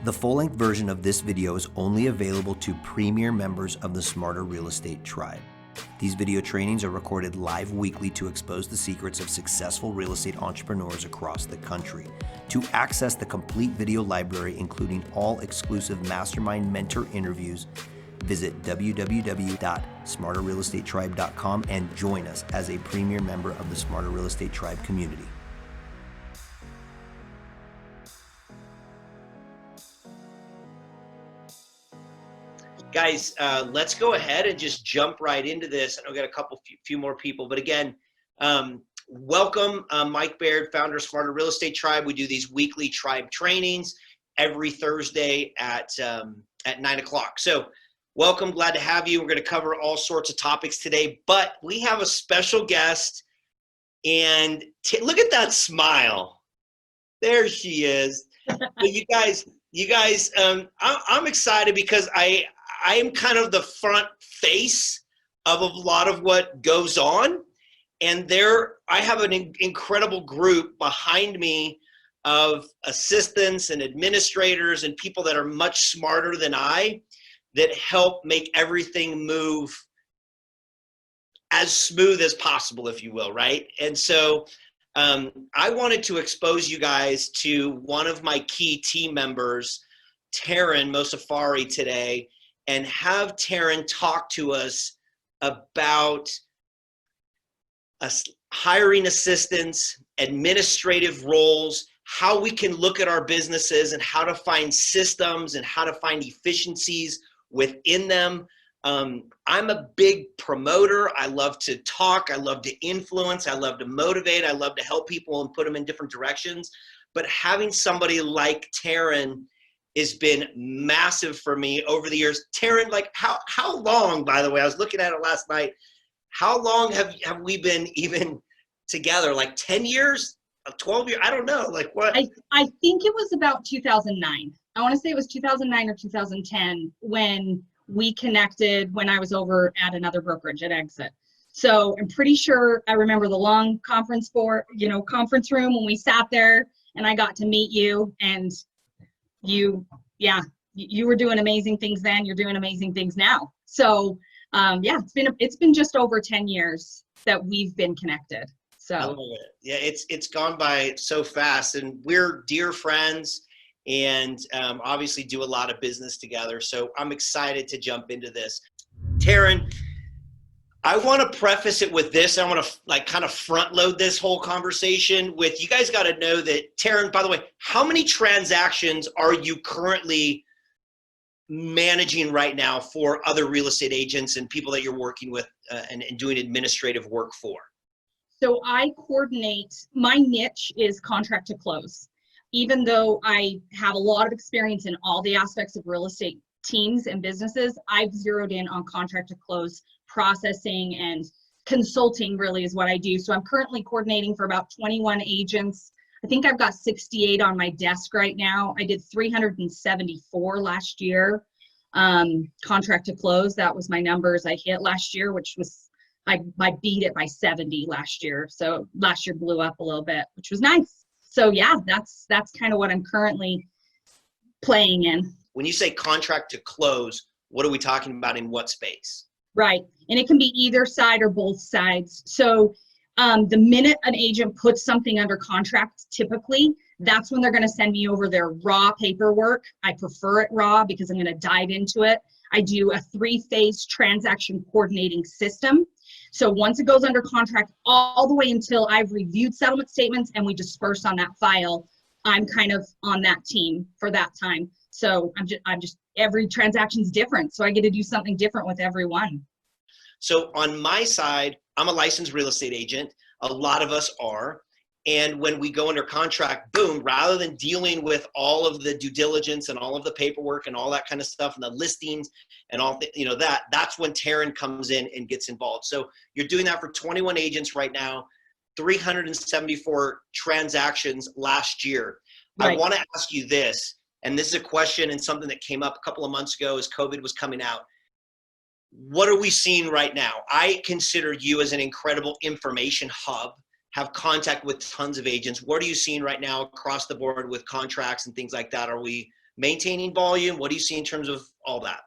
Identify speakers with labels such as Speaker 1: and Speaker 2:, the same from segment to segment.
Speaker 1: The full-length version of this video is only available to premier members of the Smarter Real Estate Tribe. These video trainings are recorded live weekly to expose the secrets of successful real estate entrepreneurs across the country. To access the complete video library, including all exclusive mastermind mentor interviews, visit www.smarterrealestatetribe.com and join us as a premier member of the Smarter Real Estate Tribe community.
Speaker 2: Guys, let's go ahead and just jump right into this. I know we got a few more people, but again, welcome. Mike Baird, founder of Smarter Real Estate Tribe. We do these weekly tribe trainings every Thursday at 9 o'clock. So welcome, glad to have you. We're going to cover all sorts of topics today, but we have a special guest, and look at that smile. There she is. But you guys, I'm excited because I am kind of the front face of a lot of what goes on. And I have an incredible group behind me of assistants and administrators and people that are much smarter than I that help make everything move as smooth as possible, if you will, right? And so I wanted to expose you guys to one of my key team members, Taryn Mosafari, today, and have Taryn talk to us about hiring assistants, administrative roles, how we can look at our businesses and how to find systems and how to find efficiencies within them. I'm a big promoter. I love to talk. I love to influence. I love to motivate. I love to help people and put them in different directions. But having somebody like Taryn has been massive for me over the years. Taryn, like how long, by the way, I was looking at it last night, how long have we been even together? Like 10 years, 12 years? I don't know. Like what?
Speaker 3: I think it was about 2009. I want to say it was 2009 or 2010 when we connected when I was over at another brokerage at Exit. So I'm pretty sure I remember the long conference room when we sat there and I got to meet you, and you were doing amazing things then. You're doing amazing things now. So it's been just over 10 years that we've been connected. So
Speaker 2: I love it. Yeah, it's gone by so fast, and we're dear friends, and obviously do a lot of business together. So I'm excited to jump into this. Taryn, I want to preface it with this. I want to kind of front load this whole conversation with you guys. Got to know that, Taryn, by the way, how many transactions are you currently managing right now for other real estate agents and people that you're working with and doing administrative work for?
Speaker 3: So I coordinate, my niche is contract to close. Even though I have a lot of experience in all the aspects of real estate teams and businesses, I've zeroed in on contract to close processing, and consulting really is what I do. So I'm currently coordinating for about 21 agents. I think I've got 68 on my desk right now. I did 374 last year. Contract to close, that was my numbers I hit last year, which was, I beat it by 70 last year. So last year blew up a little bit, which was nice. So yeah, that's kind of what I'm currently playing in.
Speaker 2: When you say contract to close, what are we talking about, in what space?
Speaker 3: Right, and it can be either side or both sides. So the minute an agent puts something under contract, typically, that's when they're going to send me over their raw paperwork. I prefer it raw because I'm going to dive into it. I do a 3-phase transaction coordinating system. So once it goes under contract, all the way until I've reviewed settlement statements and we disperse on that file, I'm kind of on that team for that time. So I'm just every transaction's different. So I get to do something different with every one.
Speaker 2: So on my side, I'm a licensed real estate agent. A lot of us are. And when we go under contract, boom, rather than dealing with all of the due diligence and all of the paperwork and all that kind of stuff and the listings and all, that's when Taryn comes in and gets involved. So you're doing that for 21 agents right now, 374 transactions last year. Right. I want to ask you this, and this is a question and something that came up a couple of months ago as COVID was coming out. What are we seeing right now? I consider you as an incredible information hub, have contact with tons of agents. What are you seeing right now across the board with contracts and things like that? Are we maintaining volume? What do you see in terms of all that?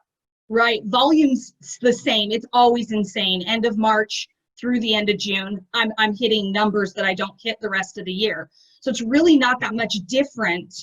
Speaker 3: Right. Volume's the same. It's always insane. End of March through the end of June, I'm hitting numbers that I don't hit the rest of the year. So it's really not that much different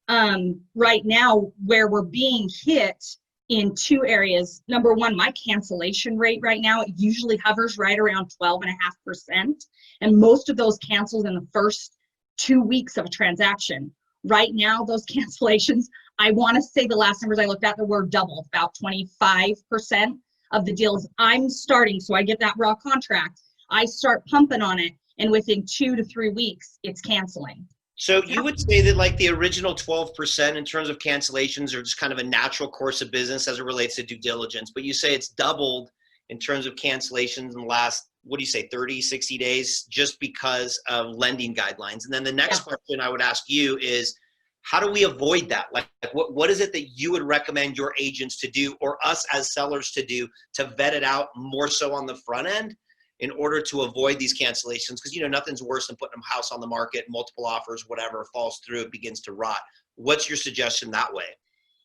Speaker 3: right now, where we're being hit in two areas. Number one, my cancellation rate right now, it usually hovers right around 12.5%. And most of those cancels in the first 2 weeks of a transaction. Right now, those cancellations, I want to say the last numbers I looked at, that were double, about 25% of the deals I'm starting. So I get that raw contract, I start pumping on it, and within 2 to 3 weeks, it's canceling.
Speaker 2: So you would say that like the original 12% in terms of cancellations are just kind of a natural course of business as it relates to due diligence, but you say it's doubled in terms of cancellations in the last, what do you say, 30, 60 days, just because of lending guidelines. And then the next question I would ask you is, how do we avoid that? Like what is it that you would recommend your agents to do, or us as sellers to do, to vet it out more so on the front end in order to avoid these cancellations? Because, you know, nothing's worse than putting a house on the market, multiple offers, whatever, falls through, it begins to rot. What's your suggestion that way?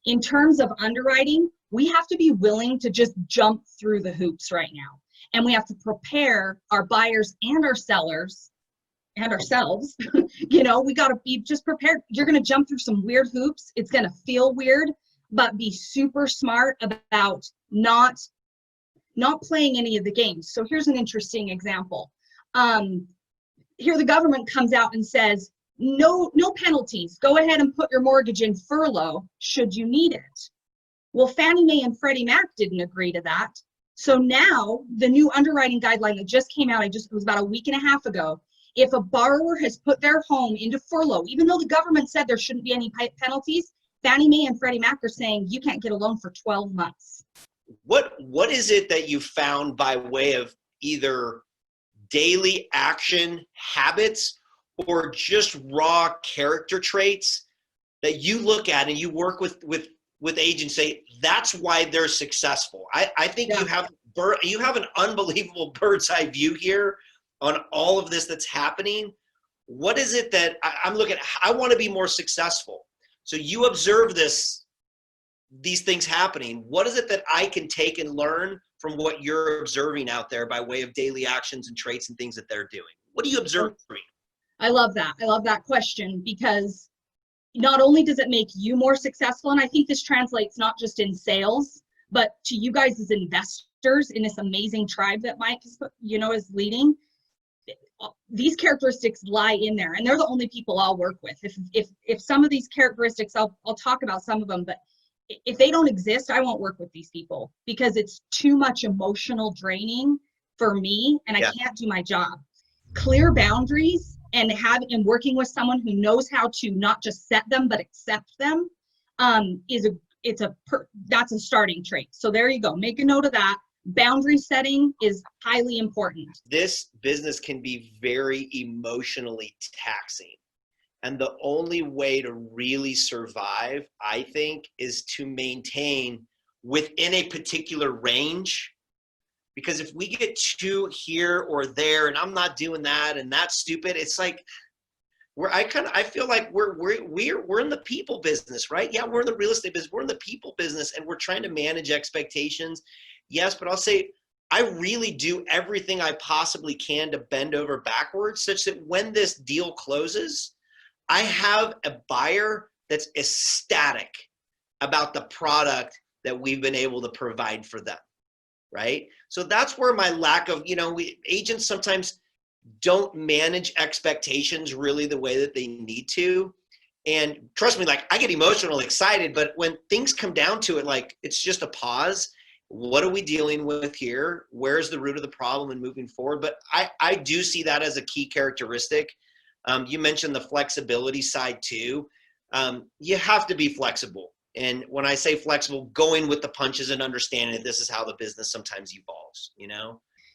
Speaker 3: In terms of underwriting, we have to be willing to just jump through the hoops right now. And we have to prepare our buyers and our sellers and ourselves. You know, we got to be just prepared. You're going to jump through some weird hoops. It's going to feel weird, but be super smart about not playing any of the games. So here's an interesting example. Here the government comes out and says, no penalties. Go ahead and put your mortgage in furlough should you need it. Well, Fannie Mae and Freddie Mac didn't agree to that. So now the new underwriting guideline that just came out, it was about a week and a half ago. If a borrower has put their home into furlough, even though the government said there shouldn't be any penalties, Fannie Mae and Freddie Mac are saying you can't get a loan for 12 months.
Speaker 2: What is it that you found by way of either daily action habits or just raw character traits that you look at and you work with agents, say that's why they're successful? I think you have an unbelievable bird's eye view here on all of this that's happening. What is it that I'm looking at? I want to be more successful. So you observe these things happening. What is it that I can take and learn from what you're observing out there by way of daily actions and traits and things that they're doing? What do you observe?
Speaker 3: I love that. I love that question, because not only does it make you more successful, and I think this translates not just in sales, but to you guys as investors in this amazing tribe that Mike is, is leading. These characteristics lie in there, and they're the only people I'll work with. If some of these characteristics, I'll talk about some of them, but if they don't exist, I won't work with these people, because it's too much emotional draining for me, and I can't do my job. Clear boundaries and working with someone who knows how to not just set them but accept them that's a starting trait. So there you go. Make a note of that. Boundary setting is highly important. This
Speaker 2: business can be very emotionally taxing. And the only way to really survive, I think, is to maintain within a particular range. Because if we get too here or there, and I'm not doing that, and that's stupid, it's like I feel like we're in the people business, right? Yeah, we're in the real estate business. We're in the people business, and we're trying to manage expectations. Yes, but I'll say I really do everything I possibly can to bend over backwards, such that when this deal closes, I have a buyer that's ecstatic about the product that we've been able to provide for them, right? So that's where my lack of, agents sometimes don't manage expectations really the way that they need to. And trust me, like I get emotionally excited, but when things come down to it, like it's just a pause. What are we dealing with here? Where's the root of the problem and moving forward? But I do see that as a key characteristic. You mentioned the flexibility side too. You have to be flexible. And when I say flexible, going with the punches and understanding that this is how the business sometimes evolves,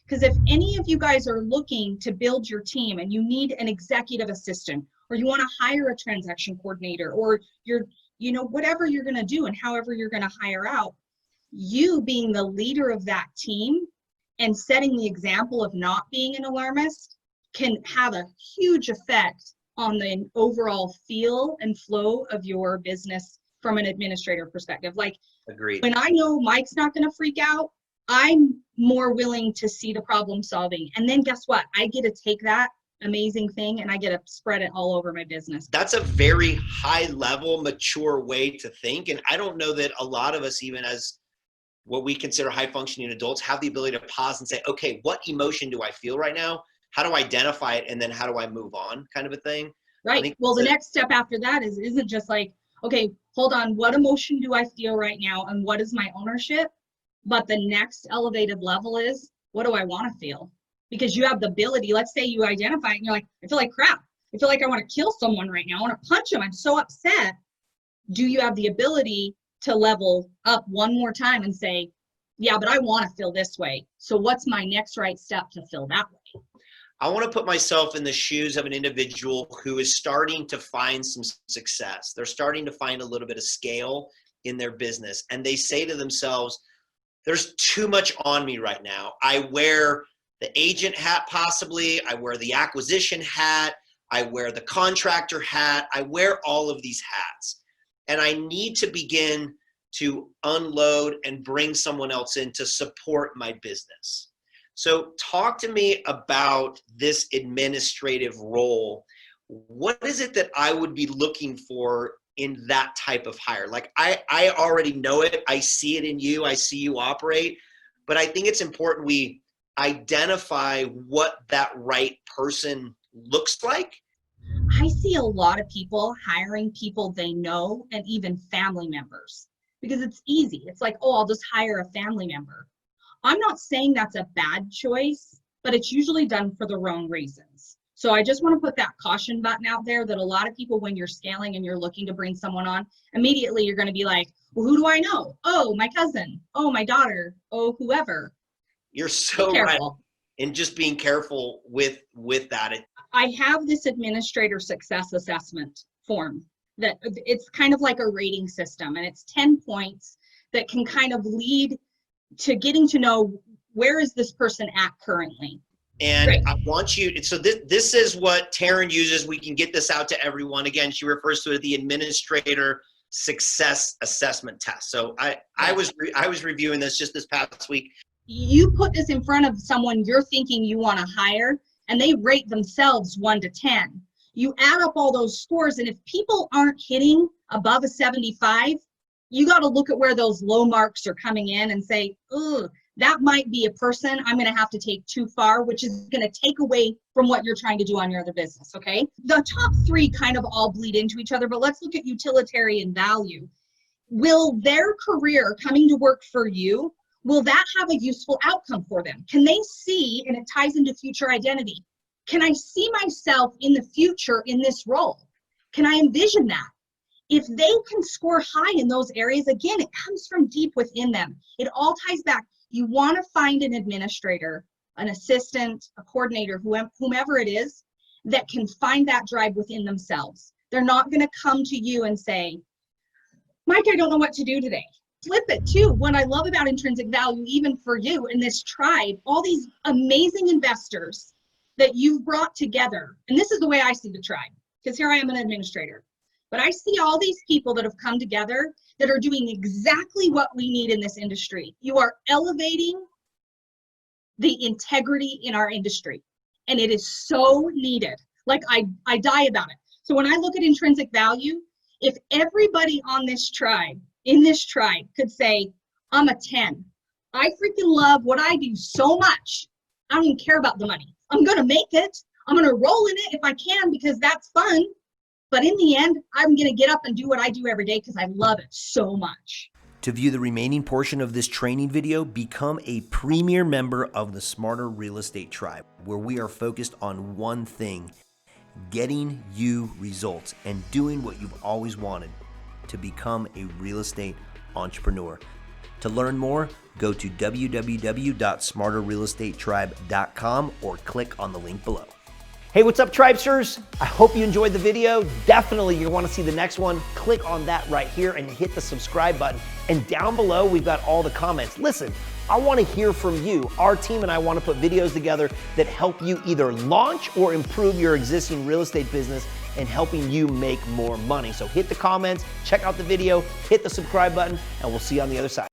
Speaker 2: Because
Speaker 3: if any of you guys are looking to build your team and you need an executive assistant, or you want to hire a transaction coordinator, or whatever you're going to do and however you're going to hire out, you being the leader of that team and setting the example of not being an alarmist can have a huge effect on the overall feel and flow of your business from an administrator perspective. Like
Speaker 2: Agreed.
Speaker 3: when I know Mike's not going to freak out, I'm more willing to see the problem solving. And then guess what? I get to take that amazing thing and I get to spread it all over my business.
Speaker 2: That's a very high level, mature way to think. And I don't know that a lot of us, even as what we consider high functioning adults, have the ability to pause and say, okay, what emotion do I feel right now? How do I identify it? And then how do I move on, kind of a thing?
Speaker 3: Right. Well, the next step after that isn't just like, okay, hold on, what emotion do I feel right now? And what is my ownership? But the next elevated level is, what do I want to feel? Because you have the ability, let's say you identify it and you're like, I feel like crap. I feel like I want to kill someone right now. I want to punch them. I'm so upset. Do you have the ability to level up one more time and say, yeah, but I want to feel this way. So what's my next right step to feel that way?
Speaker 2: I want to put myself in the shoes of an individual who is starting to find some success. They're starting to find a little bit of scale in their business. And they say to themselves, there's too much on me right now. I wear the agent hat possibly. I wear the acquisition hat. I wear the contractor hat. I wear all of these hats. And I need to begin to unload and bring someone else in to support my business. So talk to me about this administrative role. What is it that I would be looking for in that type of hire? Like I already know it. I see it in you. I see you operate. But I think it's important we identify what that right person looks like.
Speaker 3: I see a lot of people hiring people they know and even family members because it's easy. It's like, oh, I'll just hire a family member. I'm not saying that's a bad choice, but it's usually done for the wrong reasons. So I just want to put that caution button out there that a lot of people, when you're scaling and you're looking to bring someone on, immediately you're going to be like, well, who do I know? Oh, my cousin. Oh, my daughter. Oh, whoever.
Speaker 2: You're so right. And just being careful with that.
Speaker 3: I have this administrator success assessment form that it's kind of like a rating system, and it's 10 points that can kind of lead to getting to know where is this person at currently.
Speaker 2: And right. I want you, so this is what Taryn uses. We can get this out to everyone. Again, she refers to it as the administrator success assessment test. So I was reviewing this just this past week.
Speaker 3: You put this in front of someone you're thinking you want to hire, and they rate themselves 1 to 10. You add up all those scores, and if people aren't hitting above a 75, you got to look at where those low marks are coming in and say, ugh, that might be a person I'm going to have to take too far, which is going to take away from what you're trying to do on your other business, okay? The top 3 kind of all bleed into each other, but let's look at utilitarian value. Will their career coming to work for you, will that have a useful outcome for them? Can they see, and it ties into future identity, can I see myself in the future in this role? Can I envision that? If they can score high in those areas, again, it comes from deep within them. It all ties back. You want to find an administrator, an assistant, a coordinator, whomever it is, that can find that drive within themselves. They're not going to come to you and say, Mike, I don't know what to do today. Flip it too. What I love about intrinsic value, even for you in this tribe, all these amazing investors that you've brought together. And this is the way I see the tribe, because here I am an administrator. But I see all these people that have come together that are doing exactly what we need in this industry. You are elevating the integrity in our industry, and it is so needed. Like I die about it. So when I look at intrinsic value, if everybody on this tribe, in this tribe, could say, I'm a 10. I freaking love what I do so much. I don't even care about the money. I'm going to make it. I'm going to roll in it if I can because that's fun. But in the end, I'm going to get up and do what I do every day because I love it so much.
Speaker 1: To view the remaining portion of this training video, become a premier member of the Smarter Real Estate Tribe, where we are focused on one thing, getting you results and doing what you've always wanted, to become a real estate entrepreneur. To learn more, go to www.smarterrealestatetribe.com or click on the link below. Hey, what's up, Tribesters? I hope you enjoyed the video. Definitely you want to see the next one. Click on that right here and hit the subscribe button. And down below, we've got all the comments. Listen, I want to hear from you. Our team and I want to put videos together that help you either launch or improve your existing real estate business and helping you make more money. So hit the comments, check out the video, hit the subscribe button, and we'll see you on the other side.